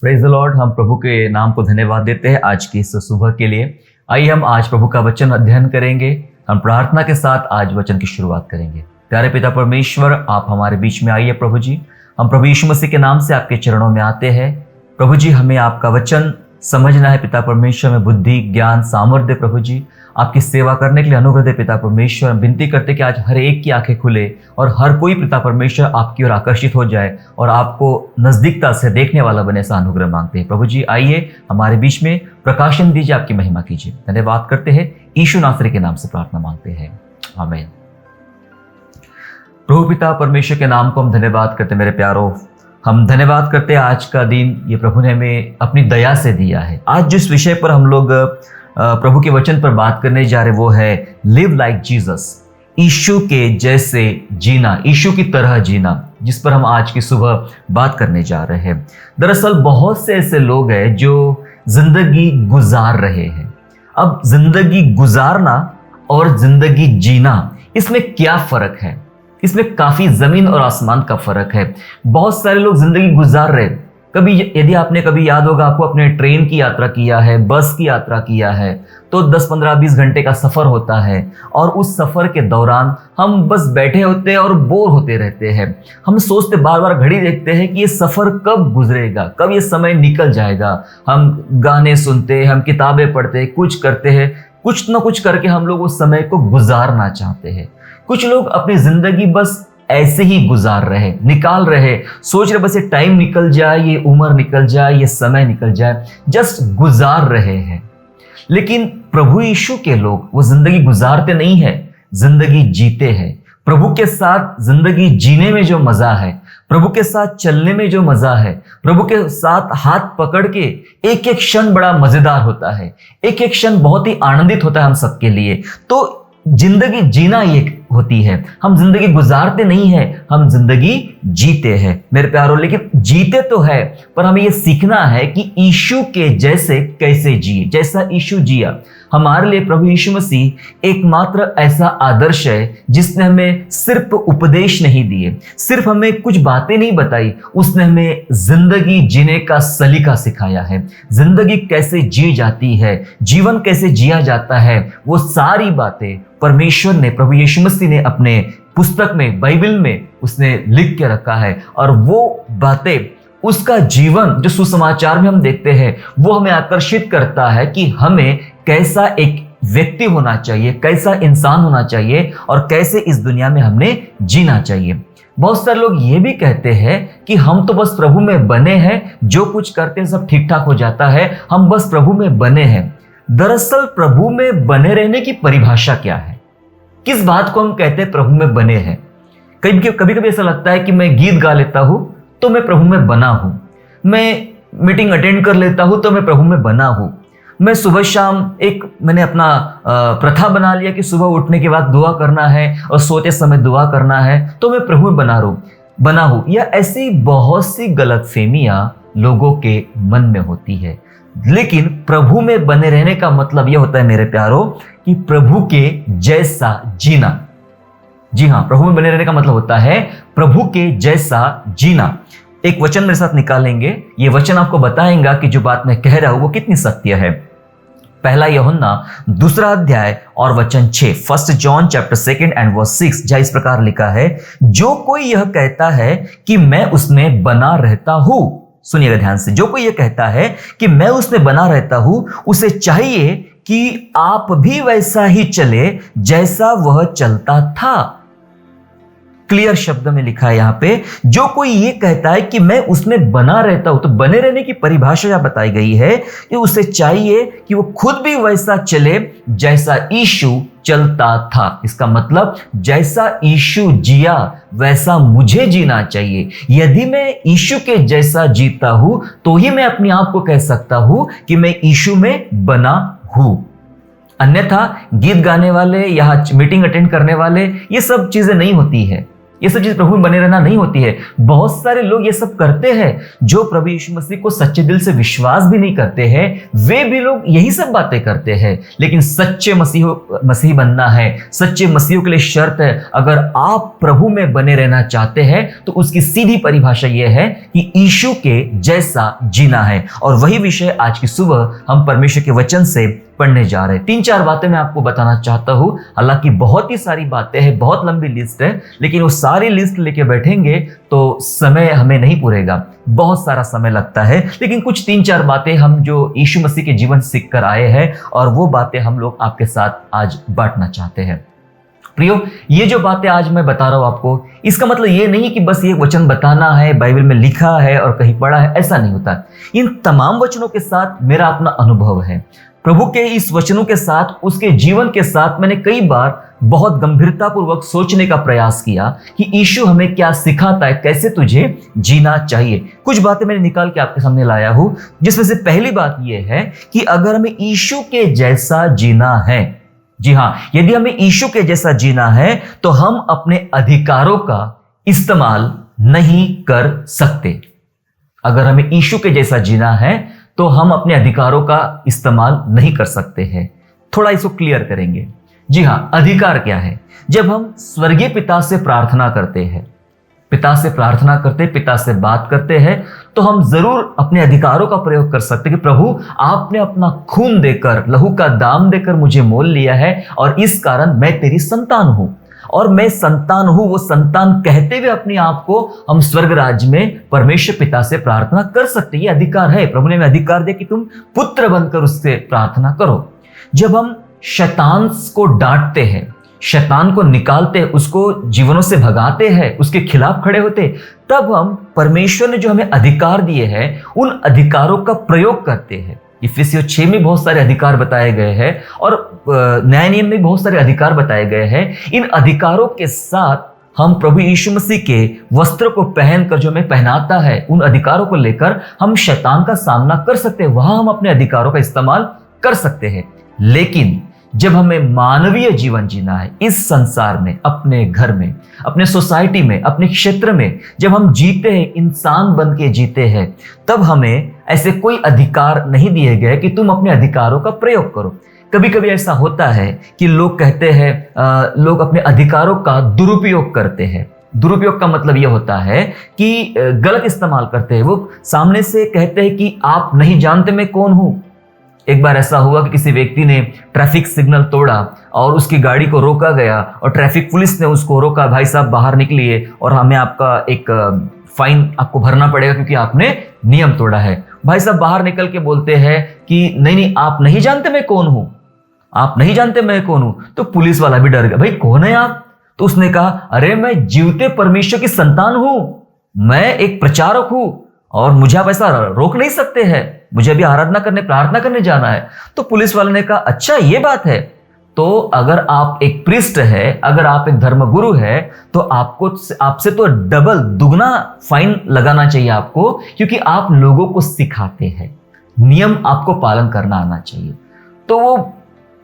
Praise the Lord. हम प्रभु के नाम को धन्यवाद देते हैं आज की इस सुबह के लिए। आइए हम आज प्रभु का वचन अध्ययन करेंगे। हम प्रार्थना के साथ आज वचन की शुरुआत करेंगे। प्यारे पिता परमेश्वर, आप हमारे बीच में आइए प्रभु जी। हम प्रभु यीशु मसीह के नाम से आपके चरणों में आते हैं। प्रभु जी, हमें आपका वचन समझना है पिता परमेश्वर, में बुद्धि ज्ञान सामर्थ्य प्रभु जी आपकी सेवा करने के लिए अनुग्रह दे पिता परमेश्वर। हम विनती करते कि आज हर एक की आंखें खुले और हर कोई पिता परमेश्वर आपकी ओर आकर्षित हो जाए और आपको नजदीकता से देखने वाला बने, ऐसा अनुग्रह मांगते हैं। प्रभु जी आइए हमारे बीच में प्रकाशन दीजिए, आपकी महिमा कीजिए। धन्यवाद करते हैं, यीशु नासरी के नाम से प्रार्थना मांगते हैं, आमीन। प्रभु पिता परमेश्वर के नाम को हम धन्यवाद करते। मेरे प्यारों, हम धन्यवाद करते हैं आज का दिन ये प्रभु ने हमें अपनी दया से दिया है। आज जिस विषय पर हम लोग प्रभु के वचन पर बात करने जा रहे वो है लिव लाइक जीसस, यीशु के जैसे जीना, यीशु की तरह जीना, जिस पर हम आज की सुबह बात करने जा रहे हैं। दरअसल बहुत से ऐसे लोग हैं जो जिंदगी गुजार रहे हैं। अब जिंदगी गुजारना और जिंदगी जीना, इसमें क्या फर्क है? इसमें काफी जमीन और आसमान का फर्क है। बहुत सारे लोग जिंदगी गुजार रहे। कभी यदि आपने कभी याद होगा, आपको अपने ट्रेन की यात्रा किया है, बस की यात्रा किया है, तो 10, 15, 20 घंटे का सफर होता है और उस सफर के दौरान हम बस बैठे होते हैं और बोर होते रहते हैं। हम सोचते, बार बार घड़ी देखते हैं कि ये सफर कब गुजरेगा, कब ये समय निकल जाएगा। हम गाने सुनते हैं, हम किताबें पढ़ते हैं, कुछ करते हैं, कुछ ना कुछ करके हम लोग उस समय को गुजारना चाहते हैं। कुछ लोग अपनी जिंदगी बस ऐसे ही गुजार रहे, निकाल रहे, सोच रहे बस ये टाइम निकल जाए, ये उम्र निकल जाए, ये समय निकल जाए, जस्ट गुजार रहे हैं। लेकिन प्रभु यीशु के लोग वो जिंदगी गुजारते नहीं है, जिंदगी जीते हैं। प्रभु के साथ जिंदगी जीने में जो मजा है, प्रभु के साथ चलने में जो मजा है, प्रभु के साथ हाथ पकड़ के एक एक क्षण बड़ा मजेदार होता है, एक एक क्षण बहुत ही आनंदित होता है हम सबके लिए। तो जिंदगी जीना ये होती है। हम जिंदगी गुजारते नहीं है, हम जिंदगी जीते हैं मेरे प्यारों। लेकिन जीते तो है, पर हमें ये सीखना है कि यीशु के जैसे कैसे जिए, जैसा यीशु जिया। हमारे लिए प्रभु यीशु मसीह एकमात्र ऐसा आदर्श है जिसने हमें सिर्फ उपदेश नहीं दिए, सिर्फ हमें कुछ बातें नहीं बताई, उसने हमें जिंदगी जीने का सलीका सिखाया है। जिंदगी कैसे जी जाती है, जीवन कैसे जिया जाता है, वो सारी बातें परमेश्वर ने, प्रभु यीशु मसीह ने अपने पुस्तक में, बाइबल में उसने लिख के रखा है। और वो बातें, उसका जीवन जो सुसमाचार में हम देखते हैं, वो हमें आकर्षित करता है कि हमें कैसा एक व्यक्ति होना चाहिए, कैसा इंसान होना चाहिए और कैसे इस दुनिया में हमने जीना चाहिए। बहुत सारे लोग ये भी कहते हैं कि हम तो बस प्रभु में बने हैं, जो कुछ करते हैं सब ठीक ठाक हो जाता है, हम बस प्रभु में बने हैं। दरअसल प्रभु में बने रहने की परिभाषा क्या है? किस बात को हम कहते हैं प्रभु में बने हैं? कभी कभी ऐसा लगता है कि मैं गीत गा लेता हूं तो मैं प्रभु में बना हूं, मैं मीटिंग अटेंड कर लेता हूं तो मैं प्रभु में बना हूं, मैं सुबह शाम मैंने अपना प्रथा बना लिया कि सुबह उठने के बाद दुआ करना है और सोते समय दुआ करना है तो मैं प्रभु में बना हूं। या ऐसी बहुत सी गलतफहमियां लोगों के मन में होती है। लेकिन प्रभु में बने रहने का मतलब यह होता है मेरे प्यारों कि प्रभु के जैसा जीना। जी हाँ, प्रभु में बने रहने का मतलब होता है प्रभु के जैसा जीना। एक वचन मेरे साथ निकालेंगे, ये वचन आपको बताएगा कि जो बात मैं कह रहा हूं वो कितनी सत्य है। पहला यूहन्ना 2 अध्याय और वचन 6, 1 जॉन चैप्टर 2 एंड वर्स 6, जहाँ इस प्रकार लिखा है, जो कोई यह कहता है कि मैं उसमें बना रहता हूं, सुनिएगा ध्यान से, जो कोई यह कहता है कि मैं उसमें बना रहता हूं, उसे चाहिए कि आप भी वैसा ही चले जैसा वह चलता था। क्लियर शब्द में लिखा है यहाँ पे, जो कोई ये कहता है कि मैं उसमें बना रहता हूं, तो बने रहने की परिभाषा यहां बताई गई है कि उसे चाहिए कि वो खुद भी वैसा चले जैसा यीशु चलता था। इसका मतलब जैसा यीशु जिया वैसा मुझे जीना चाहिए। यदि मैं यीशु के जैसा जीता हूं तो ही मैं अपने आप को कह सकता हूं कि मैं यीशु में बना हूं। अन्यथा गीत गाने वाले या मीटिंग अटेंड करने वाले, ये सब चीजें नहीं होती है। ये सब चीज प्रभु में बने रहना नहीं होती है। बहुत सारे लोग ये सब करते हैं, जो प्रभु यीशु मसीह को सच्चे दिल से विश्वास भी नहीं करते हैं, वे भी लोग यही सब बातें करते हैं। लेकिन सच्चे मसीह बनना है, सच्चे मसीहों के लिए शर्त है, अगर आप प्रभु में बने रहना चाहते हैं तो उसकी सीधी परिभाषा यह है कि यीशु के जैसा जीना है। और वही विषय आज की सुबह हम परमेश्वर के वचन से पढ़ने जा रहे हैं। 3-4 बातें मैं आपको बताना चाहता हूं। हालांकि बहुत ही सारी बातें हैं, बहुत लंबी लिस्ट है, लेकिन वो सारी लिस्ट लेके बैठेंगे तो समय हमें नहीं पूरेगा, बहुत सारा समय लगता है। लेकिन कुछ 3-4 बातें हम जो यीशु मसीह के जीवन सीख कर आए हैं, और वो बातें हम लोग आपके साथ आज बांटना चाहते हैं। प्रियो, ये जो बातें आज मैं बता रहा हूं आपको, इसका मतलब ये नहीं कि बस ये वचन बताना है, बाइबल में लिखा है और कहीं पढ़ा है, ऐसा नहीं होता। इन तमाम वचनों के साथ मेरा अपना अनुभव है। प्रभु के इस वचनों के साथ, उसके जीवन के साथ मैंने कई बार बहुत गंभीरतापूर्वक सोचने का प्रयास किया कि यीशु हमें क्या सिखाता है, कैसे तुझे जीना चाहिए। कुछ बातें मैंने निकाल के आपके सामने लाया हूं, जिसमें से पहली बात यह है कि अगर हमें यीशु के जैसा जीना है, जी हां, यदि हमें यीशु के जैसा जीना है तो हम अपने अधिकारों का इस्तेमाल नहीं कर सकते। अगर हमें यीशु के जैसा जीना है तो हम अपने अधिकारों का इस्तेमाल नहीं कर सकते हैं। थोड़ा इसको क्लियर करेंगे। जी हां, अधिकार क्या है? जब हम स्वर्गीय पिता से प्रार्थना करते हैं, पिता से बात करते हैं, तो हम जरूर अपने अधिकारों का प्रयोग कर सकते हैं कि प्रभु, आपने अपना खून देकर, लहू का दाम देकर मुझे मोल लिया है, और इस कारण मैं तेरी संतान हूं। और मैं संतान हूं, वो संतान कहते हुए अपने आप को हम स्वर्ग राज्य में परमेश्वर पिता से प्रार्थना कर सकते हैं। ये अधिकार है। प्रभु ने हमें अधिकार दिया कि तुम पुत्र बनकर उससे प्रार्थना करो। जब हम शैतान को डांटते हैं, शैतान को निकालते हैं, उसको जीवनों से भगाते हैं, उसके खिलाफ खड़े होते हैं, तब हम परमेश्वर ने जो हमें अधिकार दिए हैं उन अधिकारों का प्रयोग करते हैं। इफिसियों 6 में बहुत सारे अधिकार बताए गए हैं, और न्याय नियम में बहुत सारे अधिकार बताए गए हैं। इन अधिकारों के साथ हम प्रभु यीशु मसीह के वस्त्र को पहनकर, जो हमें पहनाता है, उन अधिकारों को लेकर हम शैतान का सामना कर सकते हैं। वहां हम अपने अधिकारों का इस्तेमाल कर सकते हैं। लेकिन जब हमें मानवीय जीवन जीना है इस संसार में, अपने घर में, अपने सोसाइटी में, अपने क्षेत्र में, जब हम जीते हैं, इंसान बन के जीते हैं, तब हमें ऐसे कोई अधिकार नहीं दिए गए कि तुम अपने अधिकारों का प्रयोग करो। कभी कभी ऐसा होता है कि लोग कहते हैं, लोग अपने अधिकारों का दुरुपयोग करते हैं। दुरुपयोग का मतलब यह होता है कि गलत इस्तेमाल करते हैं। वो सामने से कहते हैं कि आप नहीं जानते मैं कौन हूं। एक बार ऐसा हुआ कि किसी व्यक्ति ने ट्रैफिक सिग्नल तोड़ा और उसकी गाड़ी को रोका गया, और ट्रैफिक पुलिस ने उसको रोका, भाई साहब बाहर निकलिए और हमें आपका एक फाइन आपको भरना पड़ेगा क्योंकि आपने नियम तोड़ा है। भाई साहब बाहर निकल के बोलते हैं कि नहीं, आप नहीं जानते मैं कौन हूं, आप नहीं जानते मैं कौन हूं। तो पुलिस वाला भी डर गया, भाई कौन है आप? तो उसने कहा, अरे मैं जीवते परमेश्वर की संतान हूं, मैं एक प्रचारक हूं, और मुझे आप ऐसा रोक नहीं सकते हैं, मुझे अभी आराधना करने, प्रार्थना करने जाना है। तो पुलिस वाले ने कहा, अच्छा ये बात है, तो अगर आप एक प्रीस्ट है, अगर आप एक धर्मगुरु है, तो आपसे तो डबल, दुगना फाइन लगाना चाहिए आपको, क्योंकि आप लोगों को सिखाते हैं, नियम आपको पालन करना आना चाहिए। तो वो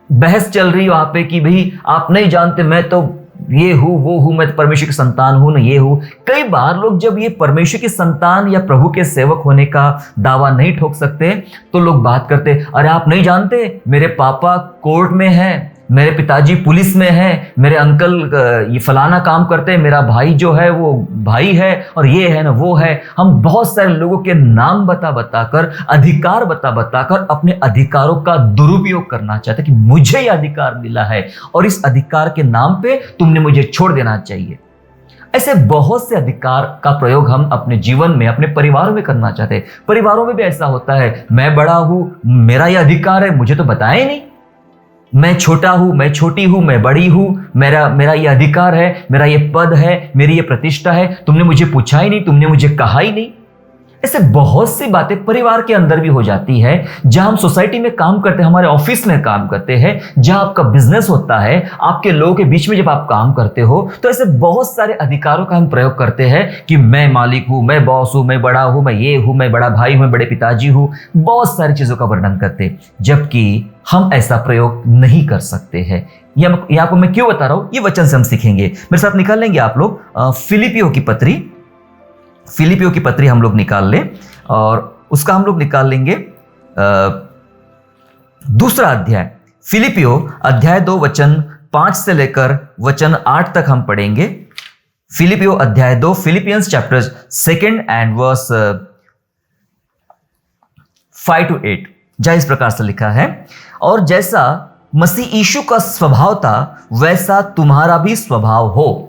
बहस चल रही वहां पे कि भाई आप नहीं जानते, मैं तो ये हूं, वो हूं, मैं परमेश्वर की संतान हूं, ना ये हूं। कई बार लोग जब ये परमेश्वर की संतान या प्रभु के सेवक होने का दावा नहीं ठोक सकते, तो लोग बात करते, अरे आप नहीं जानते, मेरे पापा कोर्ट में हैं, मेरे पिताजी पुलिस में हैं, मेरे अंकल ये फलाना काम करते हैं, मेरा भाई जो है वो भाई है, और ये है ना वो है। हम बहुत सारे लोगों के नाम बताकर, अधिकार बताकर अपने अधिकारों का दुरुपयोग करना चाहते कि मुझे ये अधिकार मिला है और इस अधिकार के नाम पे तुमने मुझे छोड़ देना चाहिए। ऐसे बहुत से अधिकार का प्रयोग हम अपने जीवन में, अपने परिवारों में करना चाहते हैं। परिवारों में भी ऐसा होता है, मैं बड़ा हूं, मेरा ये अधिकार है, मुझे तो बताया ही नहीं, मैं छोटा हूं, मैं छोटी हूं, मैं बड़ी हूं, मेरा ये अधिकार है, मेरा ये पद है, मेरी ये प्रतिष्ठा है, तुमने मुझे पूछा ही नहीं, तुमने मुझे कहा ही नहीं। ऐसे बहुत सी बातें परिवार के अंदर भी हो जाती है, जहां हम सोसाइटी में काम करते हैं, हमारे ऑफिस में काम करते हैं, जहां आपका बिजनेस होता है, आपके लोगों के बीच में जब आप काम करते हो, तो ऐसे बहुत सारे अधिकारों का हम प्रयोग करते हैं कि मैं मालिक हूं, मैं बॉस हूं, मैं बड़ा हूं, मैं ये हूं, मैं बड़ा भाई हूं, मैं बड़े पिताजी हूं, बहुत सारी चीजों का वर्णन करते, जबकि हम ऐसा प्रयोग नहीं कर सकते हैं। यहां पर मैं क्यों बता रहा हूं, ये वचन से हम सीखेंगे। मेरे साथ निकाल लेंगे आप लोग फिलिपियों की पत्री हम लोग निकाल लें, और उसका हम लोग निकाल लेंगे दूसरा अध्याय। फिलिपियो अध्याय 2 वचन 5 से लेकर वचन 8 तक हम पढ़ेंगे। फिलिपियो अध्याय 2, Philippians chapter 2 and verse 5 to 8, जहां इस प्रकार से लिखा है, और जैसा मसीह यीशु का स्वभाव था वैसा तुम्हारा भी स्वभाव हो।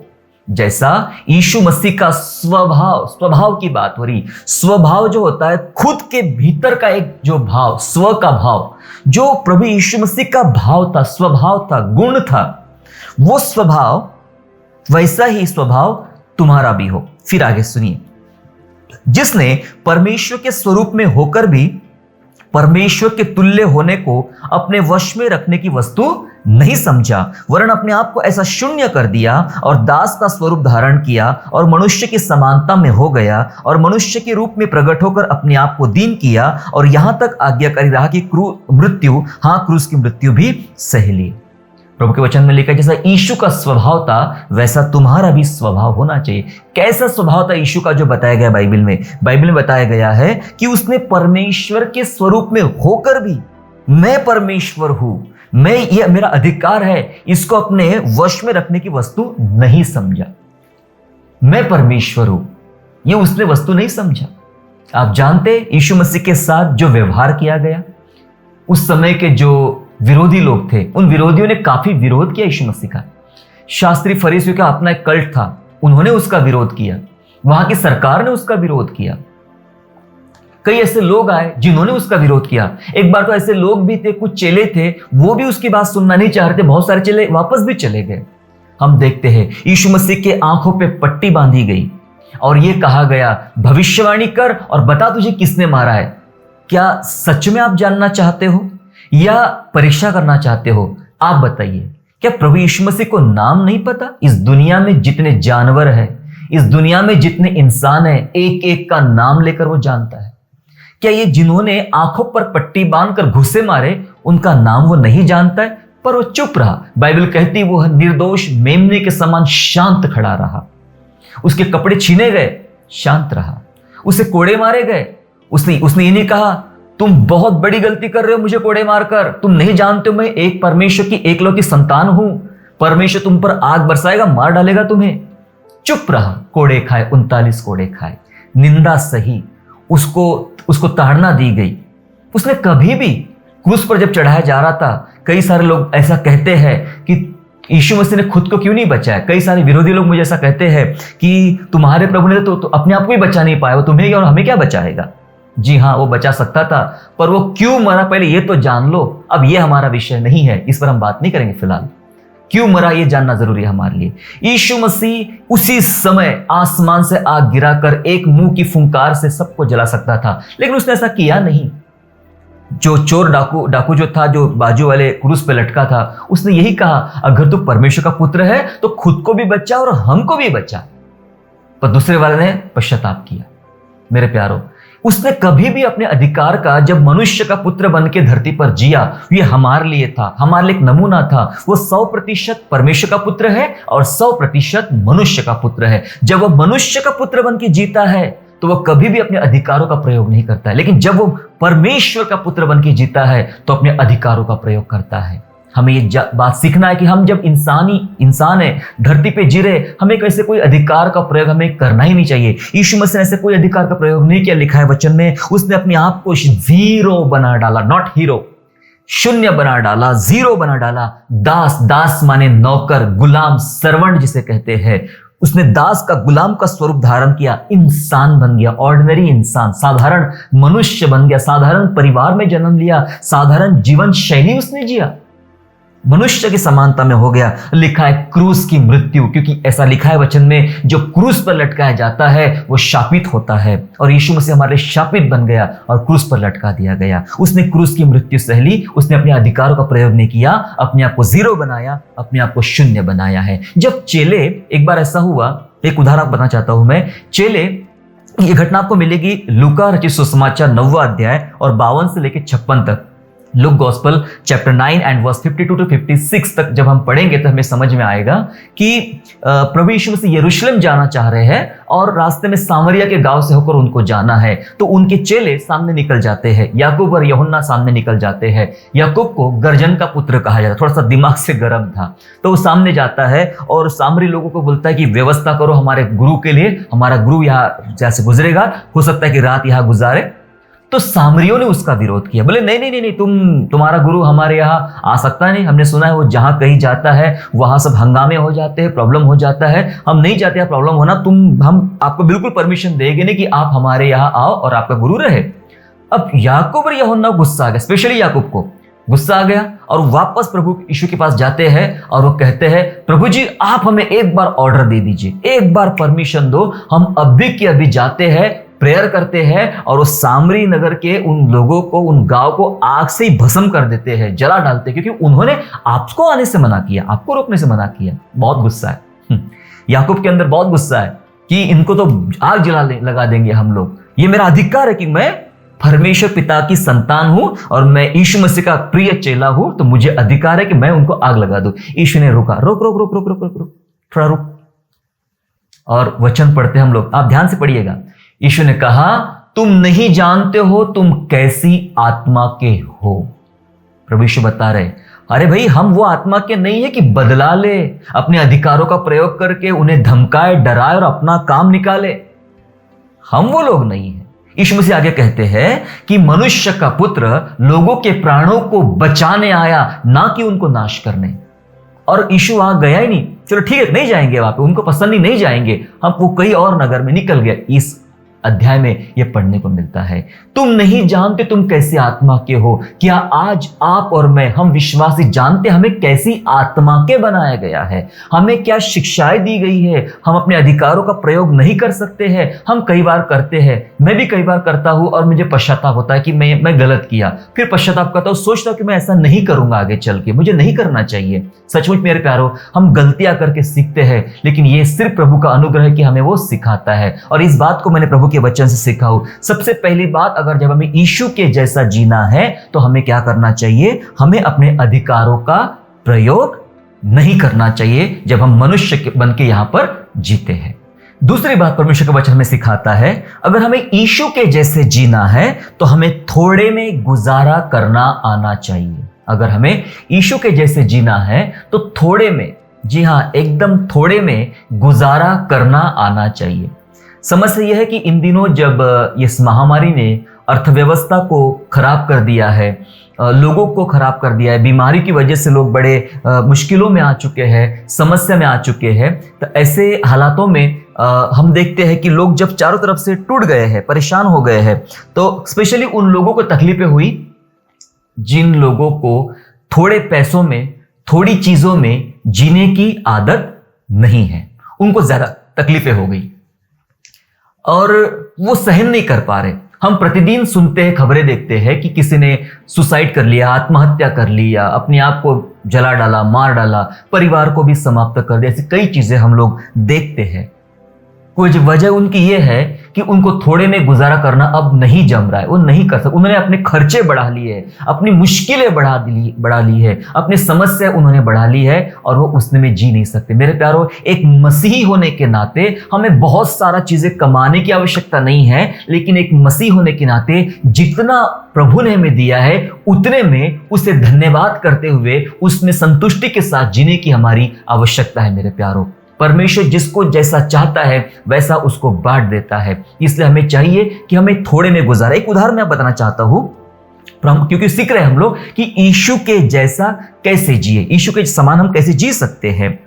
जैसा यीशु मसीह का स्वभाव की बात हो रही। स्वभाव जो होता है खुद के भीतर का एक जो भाव, स्व का भाव, जो प्रभु यीशु मसीह का भाव था, स्वभाव था, गुण था, वो स्वभाव, वैसा ही स्वभाव तुम्हारा भी हो। फिर आगे सुनिए, जिसने परमेश्वर के स्वरूप में होकर भी परमेश्वर के तुल्य होने को अपने वश में रखने की वस्तु नहीं समझा, वरन अपने आप को ऐसा शून्य कर दिया और दास का स्वरूप धारण किया और मनुष्य की समानता में हो गया और मनुष्य के रूप में प्रकट होकर अपने आप को दीन किया और यहां तक आज्ञाकारी रहा कि क्रूस की मृत्यु भी सह ली। प्रभु के वचन में लिखा, जैसा यीशु का स्वभाव था वैसा तुम्हारा भी स्वभाव होना चाहिए। कैसा स्वभाव था यीशु का, जो बताया गया बाइबल में बताया गया है कि उसने परमेश्वर के स्वरूप में होकर भी, मैं परमेश्वर हूं, ये मेरा अधिकार है, इसको अपने वश में रखने की वस्तु नहीं समझा। मैं परमेश्वर हूं, ये उसने वस्तु नहीं समझा। आप जानते यीशु मसीह के साथ जो व्यवहार किया गया, उस समय के जो विरोधी लोग थे, उन विरोधियों ने काफी विरोध किया यीशु मसीह का। शास्त्री फरीसियों का अपना एक कल्ट था, उन्होंने उसका विरोध किया, वहां की सरकार ने उसका विरोध किया। कई ऐसे लोग आए जिन्होंने उसका विरोध किया। एक बार तो ऐसे लोग भी थे, कुछ चेले थे, वो भी उसकी बात सुनना नहीं चाह रहे थे, बहुत सारे चेले वापस भी चले गए। हम देखते हैं यीशु मसीह के आंखों पे पट्टी बांधी गई और ये कहा गया, भविष्यवाणी कर और बता तुझे किसने मारा है। क्या सच में आप जानना चाहते हो या परीक्षा करना चाहते हो? आप बताइए, क्या प्रभु यीशु मसीह को नाम नहीं पता? इस दुनिया में जितने जानवर हैं, इस दुनिया में जितने इंसान हैं, एक एक का नाम लेकर वो जानता है। क्या ये जिन्होंने आंखों पर पट्टी बांधकर घुसे मारे, उनका नाम वो नहीं जानता है? पर वो चुप रहा। बाइबल कहती वो निर्दोष मेमने के समान शांत खड़ा रहा। उसके कपड़े छीने गए, शांत रहा। उसे कोड़े मारे गए, उसने ये नहीं कहा तुम बहुत बड़ी गलती कर रहे हो मुझे कोड़े मारकर, तुम नहीं जानते हो मैं एक परमेश्वर की एकलौती संतान हूं, परमेश्वर तुम पर आग बरसाएगा, मार डालेगा तुम्हें। चुप रहा, कोड़े खाए, 39 कोड़े खाए, निंदा सही, उसको ताड़ना दी गई। उसने कभी भी क्रूस पर जब चढ़ाया जा रहा था, कई सारे लोग ऐसा कहते हैं कि यीशु मसीह ने खुद को क्यों नहीं बचाया। कई सारे विरोधी लोग मुझे ऐसा कहते हैं कि तुम्हारे प्रभु ने तो अपने आप को ही बचा नहीं पाया, वो तुम्हें और हमें क्या बचाएगा। जी हाँ, वो बचा सकता था, पर वो क्यों मरा पहले ये तो जान लो। अब ये हमारा विषय नहीं है, इस पर हम बात नहीं करेंगे फिलहाल। क्यों मरा ये जानना जरूरी है हमारे लिए। यीशु मसीह उसी समय आसमान से आग गिराकर एक मुंह की फुंकार से सबको जला सकता था, लेकिन उसने ऐसा किया नहीं। जो चोर डाकू जो था, जो बाजू वाले क्रूस पे लटका था, उसने यही कहा, अगर तू परमेश्वर का पुत्र है तो खुद को भी बचा और हमको भी बचा। पर दूसरे वाले ने पश्चाताप किया। मेरे प्यारो, उसने कभी भी अपने अधिकार का, जब मनुष्य का पुत्र बन के धरती पर जिया, ये हमारे लिए था, हमारे लिए एक नमूना था। वो 100% परमेश्वर का पुत्र है और 100% मनुष्य का पुत्र है। जब वो मनुष्य का पुत्र बन के जीता है तो वो कभी भी अपने अधिकारों का प्रयोग नहीं करता है, लेकिन जब वो परमेश्वर का पुत्र बन के जीता है तो अपने अधिकारों का प्रयोग करता है। हमें ये बात सीखना है कि हम जब इंसान है, धरती पे जी रहे, हमें कैसे कोई अधिकार का प्रयोग हमें करना ही नहीं चाहिए। यीशु मसीह ने ऐसे कोई अधिकार का प्रयोग नहीं किया। लिखा है वचन में, उसने अपने आप को जीरो बना डाला, नॉट हीरो, शून्य बना डाला, जीरो बना डाला। दास माने नौकर, गुलाम, सर्वेंट जिसे कहते हैं। उसने दास का, गुलाम का स्वरूप धारण किया, इंसान बन गया, ऑर्डिनरी इंसान, साधारण मनुष्य बन गया, साधारण परिवार में जन्म लिया, साधारण जीवन शैली उसने जिया। मनुष्य की समानता में हो गया। लिखा है क्रूस की मृत्यु, क्योंकि ऐसा लिखा है वचन में, जो क्रूस पर लटकाया जाता है वो शापित होता है, और यीशु मसीह हमारे शापित बन गया और क्रूस पर लटका दिया गया। उसने क्रूस की मृत्यु सह ली, उसने अपने अधिकारों का प्रयोग नहीं किया, अपने आप को जीरो बनाया, अपने आप को शून्य बनाया है। जब चेले, एक बार ऐसा हुआ, एक उदाहरण बताना चाहता हूं मैं। चेले, ये घटना आपको मिलेगी लूका रचित सुसमाचार 9वां अध्याय और 52 से लेकर 56 तक। Luke gospel chapter 9 and verse 52 to 56 तक जब हम पढ़ेंगे तो हमें समझ में आएगा कि प्रभु यीशु मसीह यरूशलेम जाना चाह रहे हैं और रास्ते में सामरिया के गांव से होकर उनको जाना है। तो उनके चेले सामने निकल जाते हैं, याकूब और यूहन्ना सामने निकल जाते हैं। याकूब को गर्जन का पुत्र कहा जाता है, थोड़ा सा दिमाग से गर्म था, तो वो सामने जाता है और सामरी लोगों को बोलता है कि व्यवस्था करो हमारे गुरु के लिए, हमारा गुरु यहाँ जैसे गुजरेगा, हो सकता है कि रात यहाँ गुजारे। तो सामरियों ने उसका विरोध किया, बोले नहीं नहीं नहीं, तुम्हारा गुरु हमारे यहाँ आ सकता नहीं, हमने सुना है वो जहाँ कहीं जाता है वहां सब हंगामे हो जाते हैं, प्रॉब्लम हो जाता है, हम नहीं चाहते हैं प्रॉब्लम होना, हम आपको बिल्कुल परमिशन देंगे नहीं कि आप हमारे यहाँ आओ और आपका गुरु रहे। अब याकूब और यूहन्ना गुस्सा आ गया, स्पेशली याकूब को गुस्सा आ गया और वापस प्रभु यीशु के पास जाते हैं और वो कहते हैं, प्रभु जी आप हमें एक बार ऑर्डर दे दीजिए, एक बार परमिशन दो, हम अभी के अभी जाते हैं, प्रेयर करते हैं और वो सामरी नगर के उन लोगों को, उन गांव को आग से ही भस्म कर देते हैं, जला डालते हैं, क्योंकि उन्होंने आपको आने से मना किया, आपको रोकने से मना किया। बहुत गुस्सा है याकूब के अंदर, बहुत गुस्सा है कि इनको तो आग लगा देंगे हम लोग, ये मेरा अधिकार है कि मैं परमेश्वर पिता की संतान हूं और मैं यीशु मसीह का प्रिय चेला हूं, तो मुझे अधिकार है कि मैं उनको आग लगा दूं। यीशु ने रोका, रोक रोक रोक रोक रोक रोक रोक, थोड़ा रुक, और वचन पढ़ते हम लोग, आप ध्यान से पढ़िएगा। यीशु ने कहा, तुम नहीं जानते हो तुम कैसी आत्मा के हो। प्रभु यीशु बता रहे, अरे भाई हम वो आत्मा के नहीं है कि बदला ले, अपने अधिकारों का प्रयोग करके उन्हें धमकाए, डराए और अपना काम निकाले, हम वो लोग नहीं है। यीशु मसीह आगे कहते हैं कि मनुष्य का पुत्र लोगों के प्राणों को बचाने आया, ना कि उनको नाश करने। और यीशु वहां गया ही नहीं, चलो ठीक है नहीं जाएंगे वहां पे, उनको पसंद नहीं जाएंगे, हम वो कई और नगर में निकल गए। इस अध्याय में यह पढ़ने को मिलता है, तुम नहीं जानते तुम कैसी आत्मा के हो। क्या आज आप और मैं, हम विश्वासी जानते हमें कैसी आत्मा के बनाया गया है, हमें क्या शिक्षाएं दी गई है। हम अपने अधिकारों का प्रयोग नहीं कर सकते हैं, हम कई बार करते हैं, मैं भी कई बार करता हूं और मुझे पश्चाताप होता है कि मैं गलत किया, फिर पश्चाताप करता हूं, सोचता हूं कि मैं ऐसा नहीं करूंगा आगे चल के, मुझे नहीं करना चाहिए। सचमुच मेरे प्यारो, हम गलतियां करके सीखते हैं, लेकिन ये सिर्फ प्रभु का अनुग्रह है कि हमें वो सिखाता है, और इस बात को मैंने प्रभु के वचन से सीखा हूं। सबसे पहली बात, अगर जब हमें यीशु के जैसा जीना है तो हमें क्या करना चाहिए, हमें अपने अधिकारों का प्रयोग नहीं करना चाहिए जब हम मनुष्य बन के यहां पर जीते हैं। दूसरी बात परमेश्वर का वचन में सिखाता है, अगर हमें यीशु के जैसे जीना है तो हमें थोड़े में गुजारा करना आना चाहिए। अगर हमें यीशु के जैसे जीना है तो थोड़े में, जी हां एकदम थोड़े में गुजारा करना आना चाहिए। समस्या यह है कि इन दिनों जब इस महामारी ने अर्थव्यवस्था को खराब कर दिया है, लोगों को खराब कर दिया है, बीमारी की वजह से लोग बड़े मुश्किलों में आ चुके हैं, समस्या में आ चुके हैं, तो ऐसे हालातों में हम देखते हैं कि लोग जब चारों तरफ से टूट गए हैं, परेशान हो गए हैं, तो स्पेशली उन लोगों को तकलीफें हुई जिन लोगों को थोड़े पैसों में, थोड़ी चीजों में जीने की आदत नहीं है, उनको ज्यादा तकलीफें हो गई और वो सहन नहीं कर पा रहे। हम प्रतिदिन सुनते हैं, खबरें देखते हैं कि किसी ने सुसाइड कर लिया, आत्महत्या कर लिया, अपने आप को जला डाला, मार डाला, परिवार को भी समाप्त कर दिया, ऐसी कई चीजें हम लोग देखते हैं। कुछ वजह उनकी ये है कि उनको थोड़े में गुजारा करना अब नहीं जम रहा है, वो नहीं कर सकते, उन्होंने अपने खर्चे बढ़ा लिए, अपनी मुश्किलें बढ़ा ली है, अपनी समस्या उन्होंने बढ़ा ली है और वो उसने में जी नहीं सकते। मेरे प्यारो, एक मसीही होने के नाते हमें बहुत सारा चीजें कमाने की आवश्यकता नहीं है, लेकिन एक मसीह होने के नाते जितना प्रभु ने हमें दिया है उतने में उसे धन्यवाद करते हुए उसमें संतुष्टि के साथ जीने की हमारी आवश्यकता है। मेरे प्यारो, परमेश्वर जिसको जैसा चाहता है वैसा उसको बांट देता है, इसलिए हमें चाहिए कि हमें थोड़े में गुजारा। एक उदाहरण मैं बताना चाहता हूं, क्योंकि सीख रहे हैं हम लोग कि यीशु के जैसा कैसे जिए, यीशु के समान हम कैसे जी सकते हैं।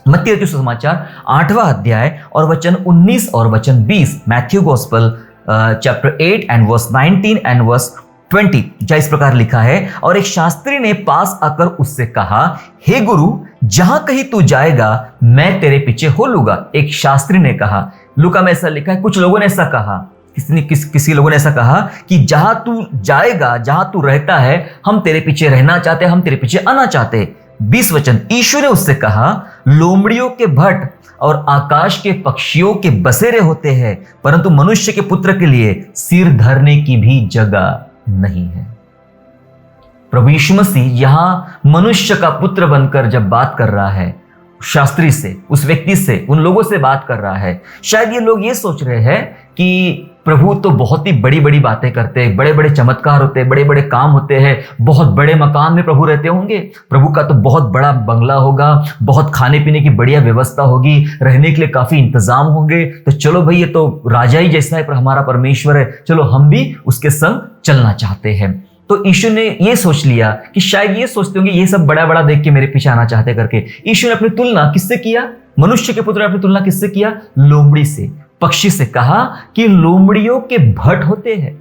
मत्ती रचित सुसमाचार 8वां अध्याय और वचन 19 और वचन 20, Matthew gospel chapter 8 and verse 19 and verse 20 जहाँ इस प्रकार लिखा है, और एक शास्त्री ने पास आकर उससे कहा, हे गुरु, जहां कहीं तू जाएगा मैं तेरे पीछे हो लूंगा। एक शास्त्री ने कहा, लूका में ऐसा लिखा है, कुछ लोगों ने ऐसा कहा, किसी लोगों ने ऐसा कहा कि जहां तू जाएगा, जहां तू रहता है, हम तेरे पीछे रहना चाहते, हम तेरे पीछे आना चाहते। 20 वचन, यीशु ने उससे कहा, लोमड़ियों के भट्ट और आकाश के पक्षियों के बसेरे होते हैं, परंतु मनुष्य के पुत्र के लिए सिर धरने की भी जगह नहीं है। प्रभु यीशु मसीह यहां मनुष्य का पुत्र बनकर जब बात कर रहा है, शास्त्री से, उस व्यक्ति से, उन लोगों से बात कर रहा है। शायद ये लोग ये सोच रहे हैं कि प्रभु तो बहुत ही बड़ी बड़ी बातें करते हैं, बड़े बड़े चमत्कार होते हैं, बड़े बड़े काम होते हैं, बहुत बड़े मकान में प्रभु रहते होंगे, प्रभु का तो बहुत बड़ा बंगला होगा, बहुत खाने पीने की बढ़िया व्यवस्था होगी, रहने के लिए काफी इंतजाम होंगे, तो चलो भाई ये तो राजा ही जैसा है पर हमारा परमेश्वर है, चलो हम भी उसके संग चलना चाहते हैं। तो यीशु ने ये सोच लिया कि शायद ये सोचते होंगे ये सब बड़ा बड़ा देख के मेरे पीछे आना चाहते करके। यीशु ने अपनी तुलना किससे किया? मनुष्य के पुत्र ने अपनी तुलना किससे किया? लोमड़ी से, पक्षी से। कहा कि लोमड़ियों के भट्ट होते हैं,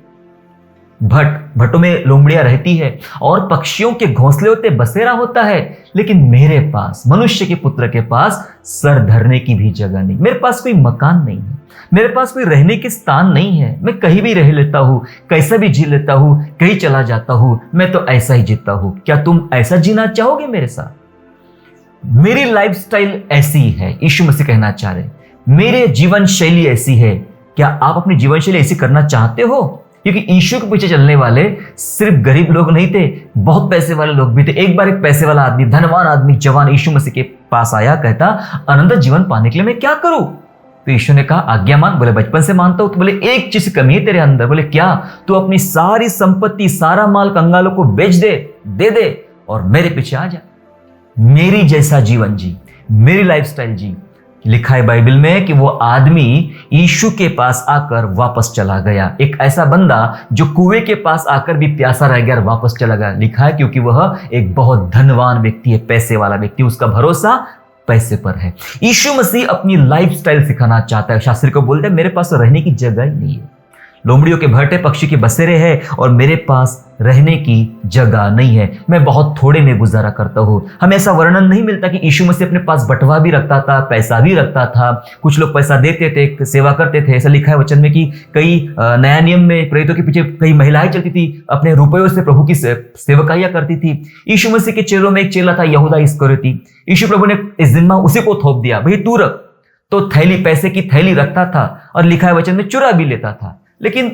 भट्टों में लोमड़ियां रहती है, और पक्षियों के घोंसले होते, बसेरा होता है, लेकिन मेरे पास, मनुष्य के पुत्र के पास सर धरने की भी जगह नहीं। मेरे पास कोई मकान नहीं है, मेरे पास कोई रहने के स्थान नहीं है, मैं कहीं भी रह लेता हूं, कैसा भी जी लेता हूं, कहीं चला जाता हूं, मैं तो ऐसा ही जीता हूं। क्या तुम ऐसा जीना चाहोगे मेरे साथ? मेरी लाइफस्टाइल ऐसी है, यीशु मसीह कहना चाह रहे, मेरे जीवन शैली ऐसी है। क्या आप अपनी जीवन शैली ऐसी करना चाहते हो? क्योंकि यीशु के पीछे चलने वाले सिर्फ गरीब लोग नहीं थे, बहुत पैसे वाले लोग भी थे। एक बार एक पैसे वाला आदमी, धनवान आदमी, जवान यीशु मसीह के पास आया, कहता, अनंत जीवन पाने के लिए मैं क्या करूं? तो यीशु ने कहा, आज्ञा मान। बोले, बचपन से मानता हूं। तो बोले, एक चीज कमी है तेरे अंदर। बोले, क्या? तू अपनी सारी संपत्ति, सारा माल कंगालों को बेच दे दे और मेरे पीछे आ जा, मेरी जैसा जीवन जी, मेरी लाइफस्टाइल जी। लिखा है बाइबल में कि वो आदमी यीशु के पास आकर वापस चला गया। एक ऐसा बंदा जो कुएं के पास आकर भी प्यासा रह गया और वापस चला गया। लिखा है क्योंकि वह एक बहुत धनवान व्यक्ति है, पैसे वाला व्यक्ति, उसका भरोसा पैसे पर है। यीशु मसीह अपनी लाइफस्टाइल सिखाना चाहता है। शास्त्री को बोलते हैं, मेरे पास तो रहने की जगह ही नहीं है, लोमड़ियों के भट्टे, पक्षी के बसेरे हैं, और मेरे पास रहने की जगह नहीं है, मैं बहुत थोड़े में गुजारा करता हूँ। हमें ऐसा वर्णन नहीं मिलता कि यीशु मसीह अपने पास बटवा भी रखता था, पैसा भी रखता था, कुछ लोग पैसा देते थे, सेवा करते थे। ऐसा लिखा है वचन में कि कई नया नियम में प्रेरितों के पीछे कई महिलाएं चलती थी, अपने रुपयों से प्रभु की सेवकाइयां करती थी। यीशु मसीह के चेलों में एक चेला था, यहूदा इस्करियोती। यीशु प्रभु ने इस जिम्मा उसी को थोप दिया, भाई तू रख। तो थैली, पैसे की थैली रखता था, और लिखा है वचन में चुरा भी लेता था। लेकिन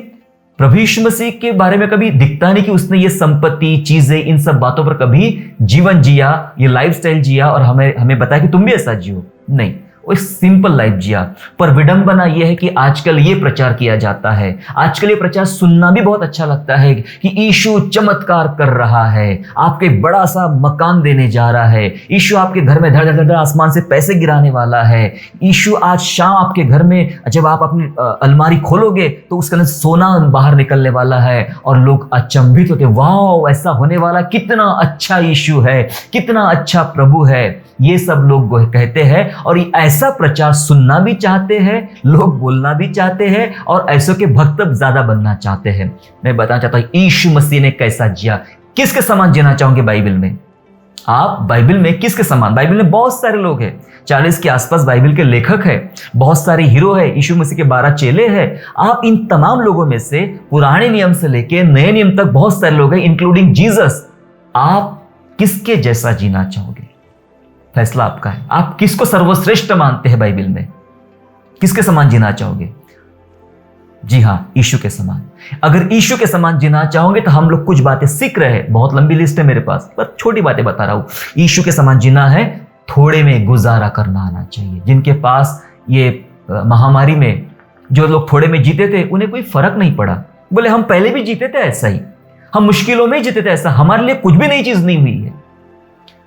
प्रभु यीशु मसीह के बारे में कभी दिखता नहीं कि उसने ये संपत्ति, चीजें, इन सब बातों पर कभी जीवन जिया, ये लाइफस्टाइल जिया और हमें बताया कि तुम भी ऐसा जियो। नहीं, वो सिंपल लाइफ जिया। पर विडंबना यह है कि आजकल ये प्रचार किया जाता है, आजकल ये प्रचार सुनना भी बहुत अच्छा लगता है कि यीशु चमत्कार कर रहा है, आपके बड़ा सा मकान देने जा रहा है, यीशु आपके घर में धड़ धड़ धड़ आसमान से पैसे गिराने वाला है, यीशु आज शाम आपके घर में जब आप अपनी अलमारी खोलोगे तो उसके अंदर सोना बाहर निकलने वाला है। और लोग अचंभित होते, वाह ऐसा होने वाला, कितना अच्छा यीशु है, कितना अच्छा प्रभु है, ये सब लोग कहते हैं। और ऐसा प्रचार सुनना भी चाहते हैं, लोग बोलना भी चाहते हैं, और ऐसों के भक्त ज्यादा बनना चाहते हैं। मैं बताना चाहता हूं यीशु मसीह ने कैसा जिया। किसके समान जीना चाहोगे बाइबल में? आप बाइबल में किसके समान? बाइबल में बहुत सारे लोग हैं, 40 के आसपास बाइबल के लेखक हैं, बहुत सारे हीरो हैं, यीशु मसीह के 12 चेले हैं। आप इन तमाम लोगों में से पुराने नियम से लेकर नए नियम तक बहुत सारे लोग हैं, इंक्लूडिंग जीसस। आप किसके जैसा जीना चाहोगे? फैसला आपका है। आप किसको सर्वश्रेष्ठ मानते हैं बाइबल में? किसके समान जीना चाहोगे? जी हां, यीशु के समान। अगर यीशु के समान जीना चाहोगे तो हम लोग कुछ बातें सीख रहे हैं, बहुत लंबी लिस्ट है मेरे पास, पर छोटी बातें बता रहा हूं। यीशु के समान जीना है, थोड़े में गुजारा करना आना चाहिए। जिनके पास ये महामारी में जो लोग थोड़े में जीते थे, उन्हें कोई फर्क नहीं पड़ा। बोले, हम पहले भी जीते थे ऐसा ही, हम मुश्किलों में जीते थे ऐसा, हमारे लिए कुछ भी नई चीज नहीं हुई है,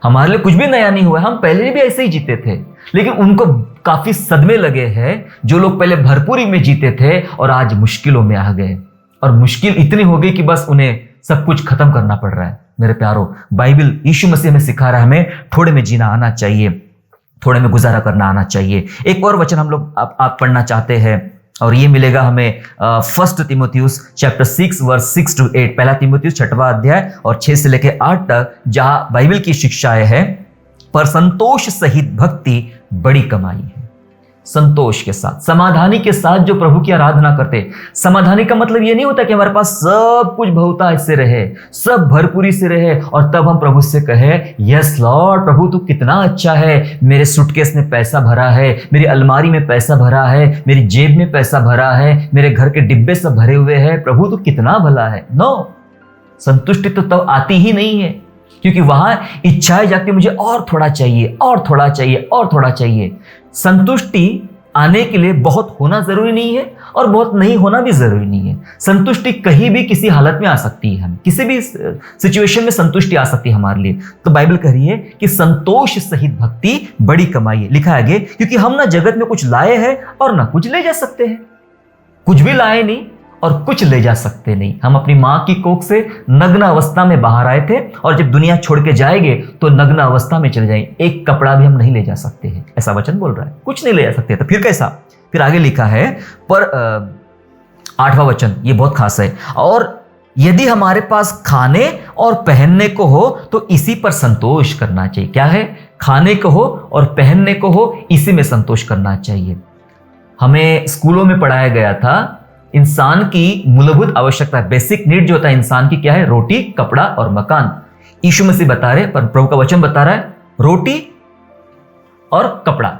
हमारे लिए कुछ भी नया नहीं हुआ, हम पहले भी ऐसे ही जीते थे। लेकिन उनको काफी सदमे लगे हैं जो लोग पहले भरपूरी में जीते थे और आज मुश्किलों में आ गए, और मुश्किल इतनी हो गई कि बस उन्हें सब कुछ खत्म करना पड़ रहा है। मेरे प्यारों, बाइबल यीशु मसीह हमें सिखा रहा है, हमें थोड़े में जीना आना चाहिए, थोड़े में गुजारा करना आना चाहिए। एक और वचन हम लोग आप पढ़ना चाहते हैं, और ये मिलेगा हमें 1 तीमुथियुस चैप्टर 6 वर्स 6 to 8, पहला तीमुथियुस 6वां अध्याय और 6 से लेकर 8 तक, जहां बाइबल की शिक्षाएं है, पर संतोष सहित भक्ति बड़ी कमाई है। संतोष के साथ, समाधानी के साथ जो प्रभु की आराधना करते। समाधानी का मतलब ये नहीं होता कि हमारे पास सब कुछ बहुता से रहे, सब भरपूरी से रहे और तब हम प्रभु से कहे यस लॉर्ड, प्रभु तू कितना अच्छा है, मेरे सूटकेस में पैसा भरा है, मेरी अलमारी में पैसा भरा है, मेरी जेब में पैसा भरा है, मेरे घर के डिब्बे सब भरे हुए हैं, प्रभु तू कितना भला है। नो, संतुष्टि तो तब आती ही नहीं है, क्योंकि वहां इच्छाएं जाती, मुझे और थोड़ा चाहिए और थोड़ा चाहिए और थोड़ा चाहिए। संतुष्टि आने के लिए बहुत होना जरूरी नहीं है और बहुत नहीं होना भी जरूरी नहीं है। संतुष्टि कहीं भी किसी हालत में आ सकती है, हम किसी भी सिचुएशन में संतुष्टि आ सकती है हमारे लिए। तो बाइबल कह रही है कि संतोष सहित भक्ति बड़ी कमाई है। लिखा है आगे, क्योंकि हम ना जगत में कुछ लाए हैं और ना कुछ ले जा सकते हैं। कुछ भी लाए नहीं और कुछ ले जा सकते नहीं। हम अपनी मां की कोख से नग्न अवस्था में बाहर आए थे और जब दुनिया छोड़ के जाएंगे तो नग्न अवस्था में चले जाएंगे। एक कपड़ा भी हम नहीं ले जा सकते हैं, ऐसा वचन बोल रहा है। कुछ नहीं ले जा सकते। तो फिर कैसा? फिर आगे लिखा है, पर 8वां वचन ये बहुत खास है, और यदि हमारे पास खाने और पहनने को हो तो इसी पर संतोष करना चाहिए। क्या है? खाने को हो और पहनने को हो, इसी में संतोष करना चाहिए। हमें स्कूलों में पढ़ाया गया था इंसान की मूलभूत आवश्यकता, बेसिक नीड जो होता है इंसान की, क्या है? रोटी, कपड़ा और मकान। यीशु मसीह बता रहे, पर प्रभु का वचन बता रहा है रोटी और कपड़ा,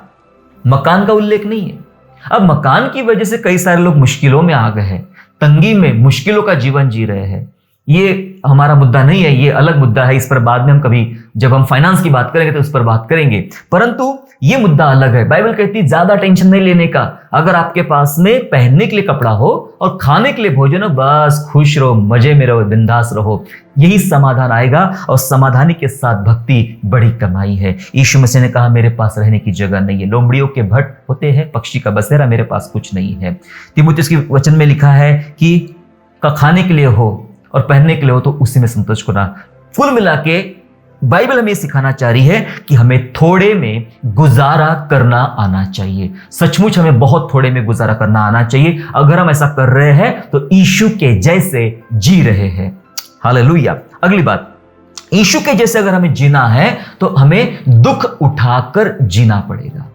मकान का उल्लेख नहीं है। अब मकान की वजह से कई सारे लोग मुश्किलों में आ गए हैं, तंगी में, मुश्किलों का जीवन जी रहे हैं। ये हमारा मुद्दा नहीं है, ये अलग मुद्दा है। इस पर बाद में हम कभी जब हम फाइनेंस की बात करेंगे तो उस पर बात करेंगे, परंतु ये मुद्दा अलग है। बाइबल कहती है ज्यादा टेंशन नहीं लेने का। अगर आपके पास में पहनने के लिए कपड़ा हो और खाने के लिए भोजन हो, बस खुश रहो, मजे में रहो, बिंदास रहो, यही समाधान आएगा। और समाधानी के साथ भक्ति बड़ी कमाई है। यीशु मसीह ने कहा मेरे पास रहने की जगह नहीं है, लोमड़ियों के भट्ट होते हैं, पक्षी का बसेरा मेरे पास कुछ नहीं है। तीमुथियुस के वचन में लिखा है कि खाने के लिए हो और पहनने के लिए हो तो उसी में संतोष करना। कुल मिला के बाइबल हमें सिखाना चाह रही है कि हमें थोड़े में गुजारा करना आना चाहिए। सचमुच हमें बहुत थोड़े में गुजारा करना आना चाहिए। अगर हम ऐसा कर रहे हैं तो यीशु के जैसे जी रहे हैं। हालेलुया। अगली बात, यीशु के जैसे अगर हमें जीना है तो हमें दुख उठाकर जीना पड़ेगा।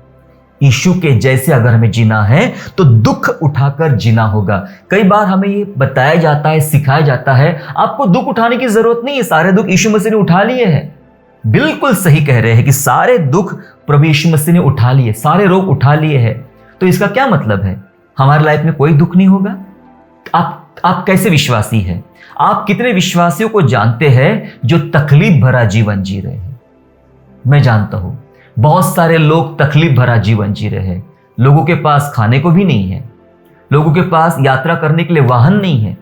यीशु के जैसे अगर हमें जीना है तो दुख उठाकर जीना होगा। कई बार हमें ये बताया जाता है, सिखाया जाता है, आपको दुख उठाने की जरूरत नहीं है, सारे दुख यीशु मसीह ने उठा लिए हैं। बिल्कुल सही कह रहे हैं कि सारे दुख प्रभु यीशु मसीह ने उठा लिए, सारे रोग उठा लिए हैं। तो इसका क्या मतलब है? हमारी लाइफ में कोई दुख नहीं होगा? आप कैसे विश्वासी हैं? आप कितने विश्वासियों को जानते हैं जो तकलीफ भरा जीवन जी रहे हैं? मैं जानता हूं बहुत सारे लोग तकलीफ भरा जीवन जी रहे हैं। लोगों के पास खाने को भी नहीं है, लोगों के पास यात्रा करने के लिए वाहन नहीं है,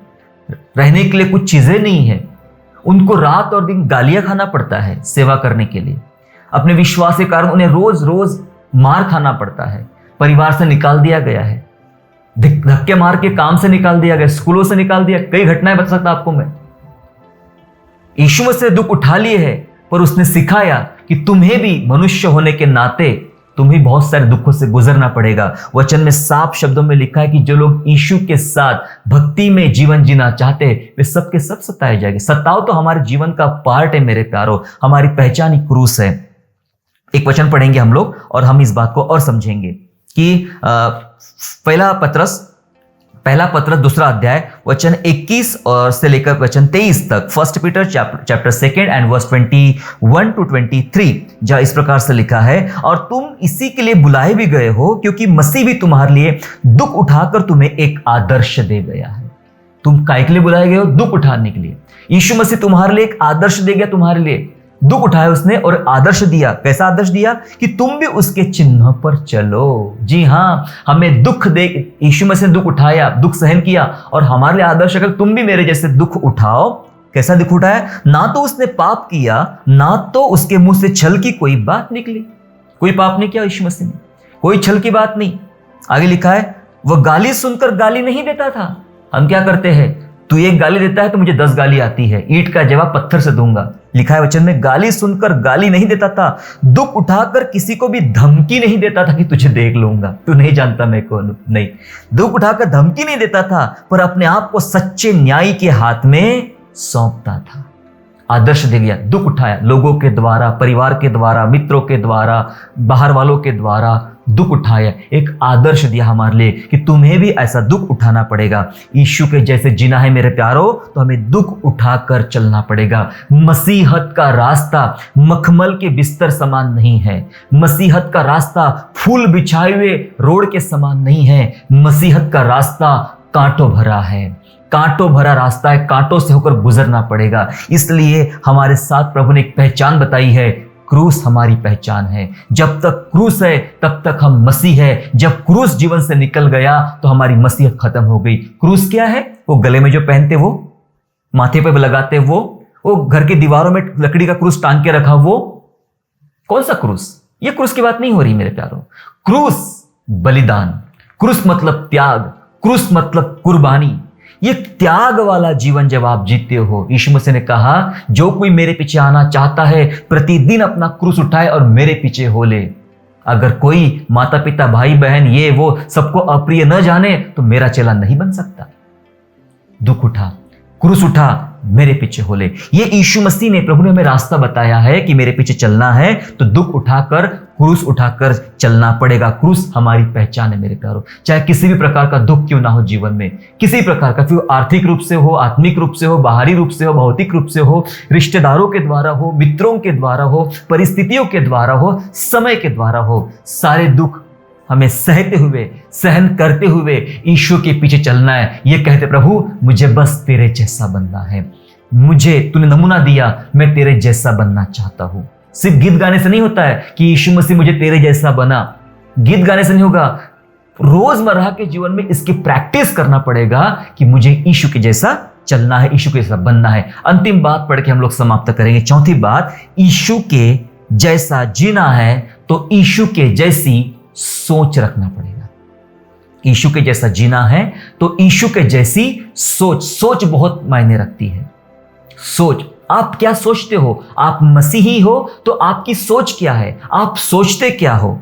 रहने के लिए कुछ चीजें नहीं है। उनको रात और दिन गालियां खाना पड़ता है सेवा करने के लिए। अपने विश्वास के कारण उन्हें रोज रोज मार खाना पड़ता है। परिवार से निकाल दिया गया है, धक्के मार के काम से निकाल दिया गया, स्कूलों से निकाल दिया। कई घटनाएं बता सकता आपको मैं। यीशु मसीह दुख उठा लिए है, पर उसने सिखाया कि तुम्हें भी मनुष्य होने के नाते तुम्हें बहुत सारे दुखों से गुजरना पड़ेगा। वचन में साफ शब्दों में लिखा है कि जो लोग यीशु के साथ भक्ति में जीवन जीना चाहते हैं वे सब के सब सताए जाएंगे। सताव तो हमारे जीवन का पार्ट है मेरे प्यारों, हमारी पहचान ही क्रूस है। एक वचन पढ़ेंगे हम लोग और हम इस बात को और समझेंगे कि पहला पत्रस 2 अध्याय वचन 21 और से लेकर वचन 23 तक, 1 Peter chapter 2 and verse 21 to 23, जहां इस प्रकार से लिखा है, और तुम इसी के लिए बुलाए भी गए हो क्योंकि मसीह भी तुम्हारे लिए दुख उठाकर तुम्हें एक आदर्श दे गया है। तुम काय के लिए बुलाए गए हो? दुख उठाने के लिए। यीशु मसीह तुम्हारे लिए एक आदर्श दे गया, तुम्हारे लिए दुख उठाया उसने और आदर्श दिया। कैसा आदर्श दिया? कि तुम भी उसके चिन्ह पर चलो। जी हाँ, हमें दुख दे, यीशु मसीह ने दुख उठाया, दुख सहन किया, और हमारे लिए आदर्श है तुम भी मेरे जैसे दुख उठाओ। कैसा दुख उठाया? ना तो उसने पाप किया, ना तो उसके मुंह से छल की कोई बात निकली। कोई पाप नहीं किया यीशु मसीह ने, कोई छल की बात नहीं। आगे लिखा है, वह गाली सुनकर गाली नहीं देता था। हम क्या करते हैं? तू एक गाली देता है तो मुझे 10 गाली आती है, ईंट का जवाब पत्थर से दूंगा। लिखा है वचन में, गाली सुनकर गाली नहीं देता था, दुख उठाकर किसी को भी धमकी नहीं देता था कि तुझे देख लूंगा, तू नहीं जानता मैं कौन हूं। नहीं, दुख उठाकर धमकी नहीं देता था, पर अपने आप को सच्चे न्यायी के हाथ में सौंपता था। आदर्श दे लिया, दुख उठाया लोगों के द्वारा, परिवार के द्वारा, मित्रों के द्वारा, बाहर वालों के द्वारा दुख उठाया। एक आदर्श दिया हमारे लिए कि तुम्हें भी ऐसा दुख उठाना पड़ेगा। यीशु के जैसे जीना है मेरे प्यारो, तो हमें दुख उठाकर चलना पड़ेगा। मसीहत का रास्ता मखमल के बिस्तर समान नहीं है। मसीहत का रास्ता फूल बिछाए हुए रोड के समान नहीं है। मसीहत का रास्ता कांटों भरा है, कांटों भरा रास्ता है, कांटों से होकर गुजरना पड़ेगा। इसलिए हमारे साथ प्रभु ने एक पहचान बताई है, क्रूस हमारी पहचान है। जब तक क्रूस है तब तक हम मसीह है। जब क्रूस जीवन से निकल गया तो हमारी मसीहत खत्म हो गई। क्रूस क्या है? वो गले में जो पहनते, वो माथे पे लगाते, वो घर की दीवारों में लकड़ी का क्रूस टांग के रखा, वो कौन सा क्रूस? ये क्रूस की बात नहीं हो रही मेरे प्यारों। क्रूस बलिदान, क्रूस मतलब त्याग, क्रूस मतलब कुर्बानी। ये त्याग वाला जीवन जब आप जीते हो, यीशु मसीह ने कहा, जो कोई मेरे पीछे आना चाहता है प्रतिदिन अपना क्रूस उठाए और मेरे पीछे हो ले। अगर कोई माता पिता भाई बहन ये वो सबको अप्रिय न जाने तो मेरा चेला नहीं बन सकता। दुख उठा, क्रूस उठा, मेरे पीछे हो ले। ये यीशु मसीह ने, प्रभु ने हमें रास्ता बताया है कि मेरे पीछे चलना है तो दुख उठाकर, क्रूस उठाकर चलना पड़ेगा। क्रूस हमारी पहचान है मेरे प्यारों। चाहे किसी भी प्रकार का दुख क्यों ना हो जीवन में, किसी प्रकार का, फिर आर्थिक रूप से हो, आत्मिक रूप से हो, बाहरी रूप से हो, भौतिक रूप से हो, रिश्तेदारों के द्वारा हो, मित्रों के द्वारा हो, परिस्थितियों के द्वारा हो, समय के द्वारा हो, सारे दुख हमें सहते हुए, सहन करते हुए यीशु के पीछे चलना है। ये कहते, प्रभु मुझे बस तेरे जैसा बनना है, मुझे तूने नमूना दिया, मैं तेरे जैसा बनना चाहता हूं। सिर्फ गीत गाने से नहीं होता है कि यीशु मसीह मुझे तेरे जैसा बना, गीत गाने से नहीं होगा। रोजमर्रा के जीवन में इसकी प्रैक्टिस करना पड़ेगा कि मुझे यीशु के जैसा चलना है, यीशु के जैसा बनना है। अंतिम बात पढ़ के हम लोग समाप्त करेंगे। चौथी बात, यीशु के जैसा जीना है तो यीशु के जैसी सोच रखना पड़ेगा। यीशु के जैसा जीना है तो यीशु के जैसी सोच, सोच बहुत मायने रखती है। सोच, आप क्या सोचते हो? आप मसीही हो तो आपकी सोच क्या है? आप सोचते क्या हो?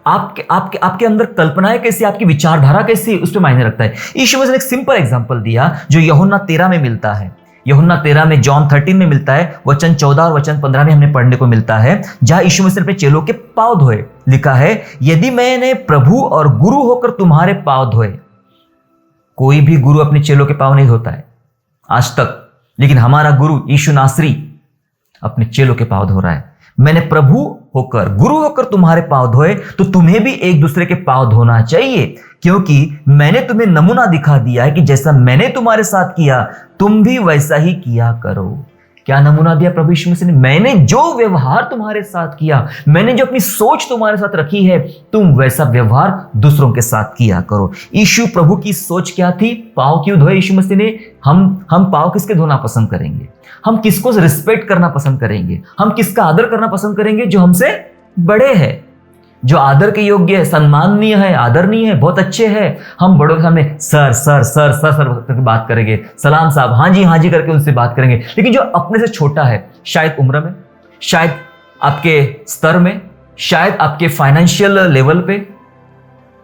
आपके अंदर कल्पनाएं कैसी, आपकी विचारधारा कैसी, उस पर मायने रखता है। यीशु मसीह ने एक सिंपल एग्जांपल दिया जो यूहन्ना 13 में मिलता है। यूहन्ना 13 में, जॉन 13 में मिलता है, वचन 14 और वचन 15 में हमने पढ़ने को मिलता है, जहां यीशु मसीह ने अपने चेलों के पांव धोए। लिखा है, यदि मैंने प्रभु और गुरु होकर तुम्हारे पांव धोए। कोई भी गुरु अपने चेलों के पांव नहीं धोता है आज तक, लेकिन हमारा गुरु यीशु नासरी अपने चेलों के पांव धो रहा है। मैंने प्रभु होकर, गुरु होकर तुम्हारे पांव धोए तो तुम्हें भी एक दूसरे के पांव धोना चाहिए, क्योंकि मैंने तुम्हें नमूना दिखा दिया है कि जैसा मैंने तुम्हारे साथ किया तुम भी वैसा ही किया करो। क्या नमूना दिया प्रभु यीशु मसीह ने? मैंने जो व्यवहार तुम्हारे साथ किया, मैंने जो अपनी सोच तुम्हारे साथ रखी है, तुम वैसा व्यवहार दूसरों के साथ किया करो। यीशु प्रभु की सोच क्या थी? पांव क्यों धोए यीशु मसीह ने? हम पांव किसके धोना पसंद करेंगे? हम किसको रिस्पेक्ट करना पसंद करेंगे? हम किसका आदर करना पसंद करेंगे? जो हमसे बड़े हैं, जो आदर के योग्य है, सम्माननीय है, आदरणीय है, बहुत अच्छे हैं। हम बड़ों के सामने sir sir sir sir sir करके बात करेंगे, सलाम साहब, हाँ जी करके उनसे बात करेंगे। लेकिन जो अपने से छोटा है, शायद उम्र में, शायद आपके स्तर में, शायद आपके फाइनेंशियल लेवल पे,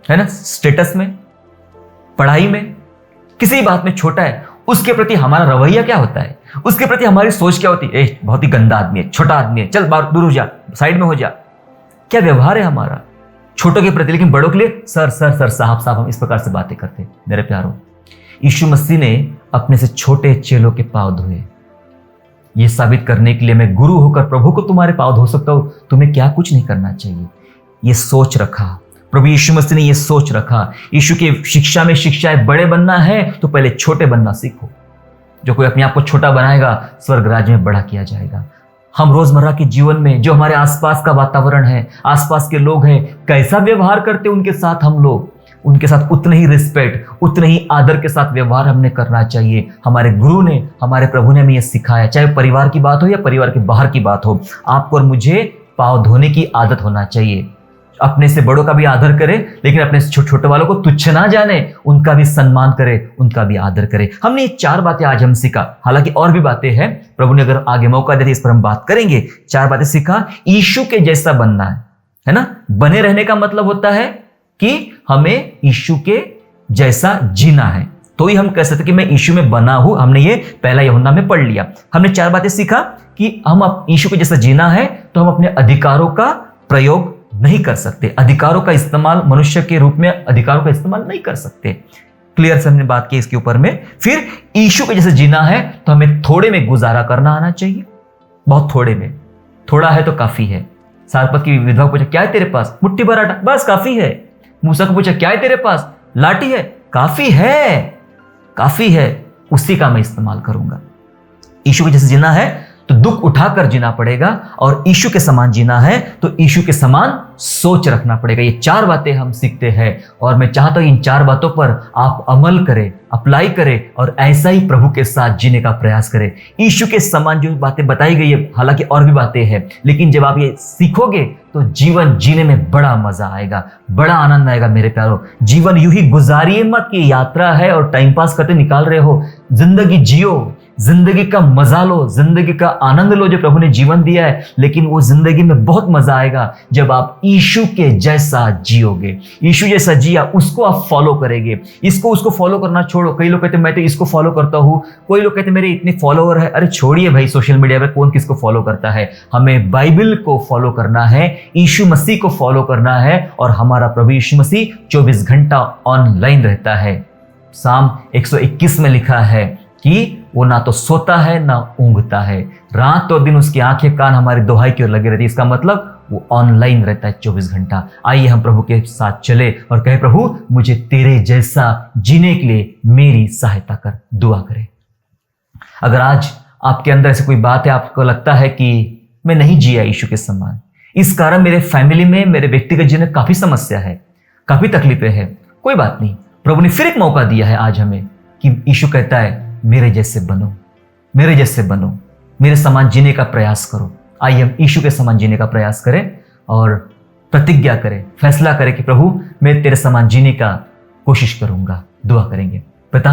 है ना, स्टेटस में, पढ़ाई में, किसी बात में छोटा है, उसके प्रति हमारा रवैया क्या होता है? उसके प्रति हमारी सोच क्या होती है? बहुत ही गंदा आदमी है, छोटा आदमी है, चल बाहर दूर हो जा, साइड में हो जा। क्या व्यवहार है हमारा छोटों के प्रति? लेकिन बड़ों के लिए सर सर सर, साहब साहब, हम इस प्रकार से बातें करते हैं। मेरे प्यारों, यीशु मसीह ने अपने से छोटे चेलों के पांव धोए, ये साबित करने के लिए मैं गुरु होकर प्रभु को तुम्हारे पांव धो सकता हूं, तुम्हें क्या कुछ नहीं करना चाहिए। ये सोच रखा प्रभु यीशु मसीह ने, ये सोच रखा। यीशु की शिक्षा में शिक्षाएं बड़े बनना है तो पहले छोटे बनना सीखो। जो कोई अपने आप को छोटा बनाएगा, स्वर्ग राज्य में बड़ा किया जाएगा। हम रोजमर्रा के जीवन में जो हमारे आसपास का वातावरण है, आसपास के लोग हैं, कैसा व्यवहार करते उनके साथ हम लोग, उनके साथ उतने ही रिस्पेक्ट, उतने ही आदर के साथ व्यवहार हमने करना चाहिए। हमारे गुरु ने, हमारे प्रभु ने हमें यह सिखाया। चाहे परिवार की बात हो या परिवार के बाहर की बात हो, आपको और मुझे पाँव धोने की आदत होना चाहिए। अपने से बड़ों का भी आदर करे, लेकिन अपने छोटे वालों को तुच्छ ना जाने, उनका भी सम्मान करे, उनका भी आदर करे। हमने ये 4 बातें आज हम सीखा, हालांकि और भी बातें हैं, प्रभु ने अगर आगे मौका दे इस पर हम बात करेंगे। 4 बातें सीखा, यीशु के जैसा बनना है ना। बने रहने का मतलब होता है कि हमें यीशु के जैसा जीना है, तो ही हम कह सकते कि मैं यीशु में बना हूं। हमने ये पहला यूहन्ना में पढ़ लिया। हमने 4 बातें सीखा कि हम यीशु के जैसा जीना है तो हम अपने अधिकारों का प्रयोग नहीं कर सकते, अधिकारों का इस्तेमाल, मनुष्य के रूप में अधिकारों का इस्तेमाल नहीं कर सकते। क्लियर से हमने बात की इसके ऊपर में। फिर यीशु के जैसे जीना है तो हमें थोड़े में गुजारा करना आना चाहिए, बहुत थोड़े में। थोड़ा है तो काफी है। सारपत की विधवा को पूछा क्या है तेरे पास? मुट्ठी भर आटा, बस काफी है। मूसा को पूछा क्या है तेरे पास? लाठी है, काफी है, काफी है, उसी का मैं इस्तेमाल करूंगा। यीशु के जैसे जीना है तो दुख उठाकर जीना पड़ेगा, और यीशु के समान जीना है तो यीशु के समान सोच रखना पड़ेगा। ये 4 बातें हम सीखते हैं, और मैं चाहता हूं इन 4 बातों पर आप अमल करें, अप्लाई करें, और ऐसा ही प्रभु के साथ जीने का प्रयास करें। यीशु के समान जो बातें बताई गई है, हालांकि और भी बातें हैं, लेकिन जब आप ये सीखोगे तो जीवन जीने में बड़ा मजा आएगा, बड़ा आनंद आएगा। मेरे प्यारो, जीवन यूं ही गुजारिए मत कि यात्रा है और टाइम पास करते निकाल रहे हो। जिंदगी जियो, जिंदगी का मजा लो, जिंदगी का आनंद लो जो प्रभु ने जीवन दिया है। लेकिन वो जिंदगी में बहुत मजा आएगा जब आप यीशु के जैसा जियोगे। यीशु जैसा जिया उसको आप फॉलो करेंगे। इसको उसको फॉलो करना छोड़ो। कई लोग कहते मैं तो इसको फॉलो करता हूँ, कोई लोग कहते मेरे इतने फॉलोअर है। अरे छोड़िए भाई, सोशल मीडिया पे कौन किसको फॉलो करता है। हमें बाइबल को फॉलो करना है, यीशु मसीह को फॉलो करना है, और हमारा प्रभु यीशु मसीह 24 घंटा ऑनलाइन रहता है। साम 121 में लिखा है कि वो ना तो सोता है ना ऊंघता है, रात और दिन उसकी आंखें कान हमारी दुहाई की ओर लगी रहती है। इसका मतलब वो ऑनलाइन रहता है 24 घंटा। आइए हम प्रभु के साथ चले और कहे प्रभु मुझे तेरे जैसा जीने के लिए मेरी सहायता कर। दुआ करें। अगर आज आपके अंदर ऐसी कोई बात है, आपको लगता है कि मैं नहीं जिया यीशु के समान, इस कारण मेरे फैमिली में, मेरे व्यक्तिगत जीवन में काफी समस्या है, काफी तकलीफें हैं, कोई बात नहीं। प्रभु ने फिर एक मौका दिया है आज हमें कि यीशु कहता है मेरे जैसे बनो, मेरे जैसे बनो, मेरे समान जीने का प्रयास करो। आइए हम यीशु के समान जीने का प्रयास करें और प्रतिज्ञा करें, फैसला करें कि प्रभु मैं तेरे समान जीने का कोशिश करूंगा। दुआ करेंगे। पिता,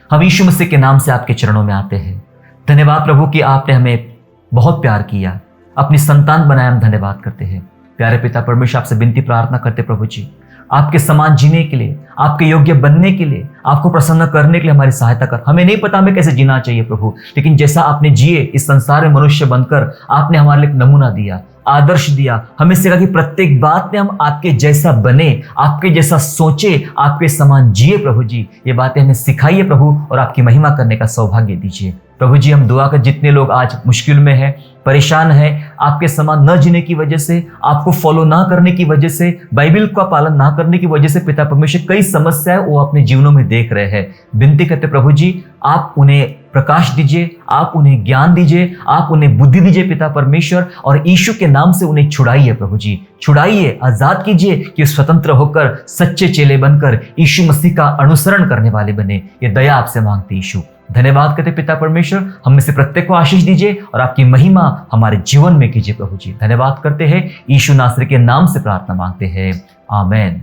हम यीशु मसीह के नाम से आपके चरणों में आते हैं। धन्यवाद प्रभु कि आपने हमें बहुत प्यार किया, अपनी संतान बनाया। हम धन्यवाद करते हैं। प्यारे पिता परमेश्वर, आपसे विनती प्रार्थना करते प्रभु जी, आपके समान जीने के लिए, आपके योग्य बनने के लिए, आपको प्रसन्न करने के लिए हमारी सहायता कर। हमें नहीं पता हमें कैसे जीना चाहिए प्रभु, लेकिन जैसा आपने जिए इस संसार में मनुष्य बनकर, आपने हमारे लिए एक नमूना दिया, आदर्श दिया। हमें सिखा कि प्रत्येक बात में हम आपके जैसा बने, आपके जैसा सोचे, आपके समान जिए। प्रभु जी ये बातें हमें सिखाइए प्रभु, और आपकी महिमा करने का सौभाग्य दीजिए। प्रभु जी हम दुआ कर, जितने लोग आज मुश्किल में हैं, परेशान हैं, आपके समान न जीने की वजह से, आपको फॉलो ना करने की वजह से, बाइबल का पालन ना करने की वजह से, पिता परमेश्वर कई समस्याएं वो अपने जीवनों में देख रहे हैं। विनती करते प्रभु जी आप उन्हें प्रकाश दीजिए, आप उन्हें ज्ञान दीजिए, आप उन्हें बुद्धि दीजिए पिता परमेश्वर, और यीशु के नाम से उन्हें छुड़ाइए प्रभु जी, छुड़ाइए, आजाद कीजिए कि स्वतंत्र होकर सच्चे चेले बनकर यीशु मसीह का अनुसरण करने वाले बने। ये दया आपसे मांगते यीशु। धन्यवाद करते पिता परमेश्वर, हम में से प्रत्येक को आशीष दीजिए और आपकी महिमा हमारे जीवन में कीजिए प्रभु जी। धन्यवाद करते हैं, यीशु नासरी के नाम से प्रार्थना मांगते हैं, आमेन।